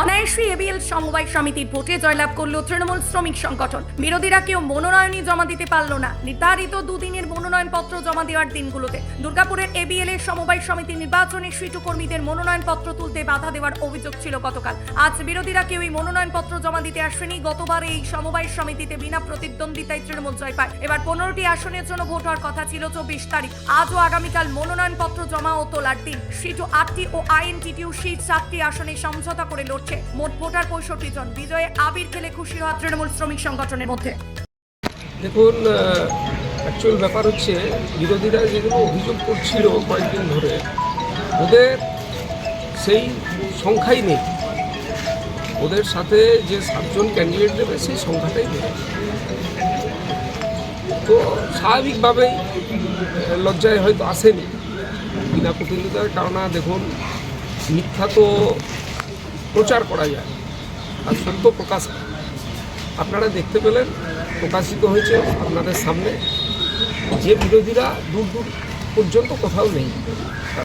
অনায়াসী ABL সমবায় সমিতির ভোটে জয়লাভ করল তৃণমূল শ্রমিক সংগঠন। বিরোধীরা কেউ মনোনয়নই জমা দিতে পারল না। নির্ধারিত দুদিনের মনোনয়নপত্র জমা দেওয়ার দিনগুলোতে দুর্গাপুরের এবিএল এর সমবায় সমিতির নির্বাচনে সিটু কর্মীদের মনোনয়নপত্র তুলতে বাধা দেওয়ার অভিযোগ ছিল গতকাল। আজ বিরোধীরা কেউ এই মনোনয়নপত্র জমা দিতে আসেনি। গতবার এই সমবায় সমিতিতে বিনা প্রতিদ্বন্দ্বিতায় তৃণমূল জয় পায়। এবার 15টি আসনের জন্য ভোট হওয়ার কথা ছিল 24 তারিখ। আজ ও আগামীকাল মনোনয়নপত্র জমা ও তোলার দিন। সিটু 8টি ও আইএনটিটিউ সিট 7টি আসনে সমঝোতা করে লড়ছে। মোট ভোটার 65 জন। বিজয়ে আবির খেলে খুশি হওয়া তৃণমূল শ্রমিক সংগঠনের মধ্যে। দেখুন, অ্যাকচুয়াল ব্যাপার হচ্ছে বিরোধীরা যেগুলো অভিযোগ করছিল কয়েকদিন ধরে, ওদের সেই সংখ্যাই নেই। ওদের সাথে যে 7 জন ক্যান্ডিডেট দেবে সেই সংখ্যাটাই নেই। তো স্বাভাবিকভাবেই লজ্জায় হয়তো আসেনি বিনা প্রতিদ্বন্দ্বিতার। কারণ দেখুন, মিথ্যা তো প্রচার করা যায় আর সত্য প্রকাশ। আপনারা দেখতে পেলেন, প্রকাশিত হয়েছে আপনাদের সামনে যে বিরোধীরা দূর দূর পর্যন্ত কোথাও নেই।